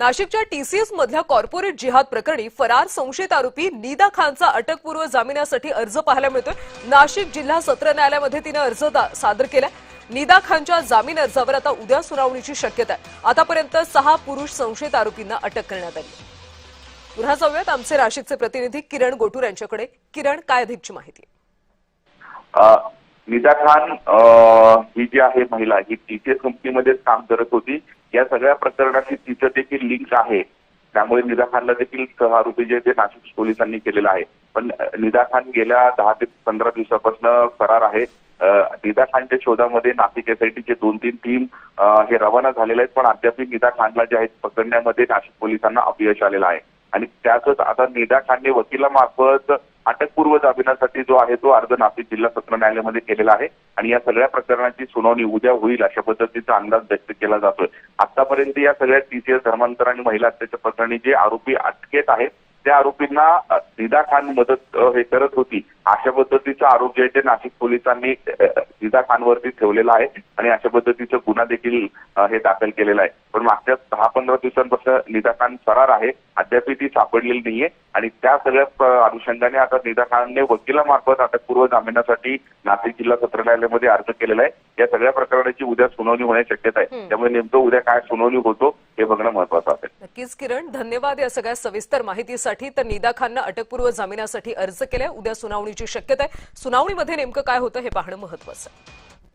नाशिकच्या टीसीएस मधल्या कॉर्पोरेट जिहाद प्रकरणी फरार संशयित आरोपी निदा खानचा अटकपूर्व जामिनासाठी अर्ज पाहायला मिळतोय। नाशिक जिल्हा सत्र न्यायालयामध्ये तिने अर्ज सादर केलाय। निदा खानच्या जामीन अर्जावर आता उद्या सुनावणीची शक्यता आहे। आतापर्यंत 6 पुरुष संशयित आरोपींना अटक करण्यात आली। पुन्हा जाऊयात आमचे नाशिकचे प्रतिनिधी किरण गोटूर यांच्याकडे। किरण, काय अधिकची माहिती? निदा खान ही जी आहे महिला, ही टीसीएस कंपनीमध्ये काम करत होती। या सगळ्या प्रकरणाची तिचं देखील लिंक आहे, त्यामुळे निदा खानला देखील सहआरोपी जे ते नाशिक पोलिसांनी केलेलं आहे। पण निदा खान गेल्या 10 ते 15 दिवसापासून फरार आहे। निदा खानच्या शोधामध्ये नाशिक एसआयटीचे 2-3 टीम हे रवाना झालेले आहेत, पण अद्याप निदा खानला जे आहे पकडण्यामध्ये नाशिक पोलिसांना अपयश आलेलं आहे। आणि त्यातच आता निदा खानने वकिलामार्फत अटकपूर्व जामिनासाठी जो आहे तो अर्ज नाशिक जिल्हा सत्र न्यायालयामध्ये केलेला आहे। आणि या सगळ्या प्रकरणाची सुनावणी उद्या होईल अशा पद्धतीचा अंदाज व्यक्त केला जातोय। आतापर्यंत या सगळ्या टीसीएस धर्मांतर आणि महिला अत्याचार प्रकरणी जे आरोपी अटकेत आहेत त्या आरोपींना निदा खान मदत हे करत होती अशा पद्धतीचा आरोप जे ते नाशिक पोलिसांनी निदा खानवरती ठेवलेला आहे आणि अशा पद्धतीचा गुन्हा देखील हे दाखल केलेला आहे। पण मागच्या 10-15 दिवसांपासून निदा खान फरार आहे, अद्याप ती सापडलेली नाहीये। आणि त्या सगळ्या अनुषंगाने आता निदा खानने वकिलामार्फत अटकपूर्व जामिनासाठी नाशिक जिल्हा सत्र न्यायालयामध्ये अर्ज केलेला आहे। या सगळ्या प्रकरणाची उद्या सुनावणी होण्याची शक्यता आहे, त्यामुळे नेमकं उद्या काय सुनावणी होतो हे बघणं महत्त्वाचं असेल। नक्कीच किरण, धन्यवाद या सगळ्या सविस्तर माहितीसाठी। तर निदा खाननं अटकपूर्व जामिनासाठी अर्ज केलाय, उद्या सुनावणीची शक्यता आहे। सुनावणीमध्ये नेमकं काय होतं हे पाहणं महत्त्वाचं आहे।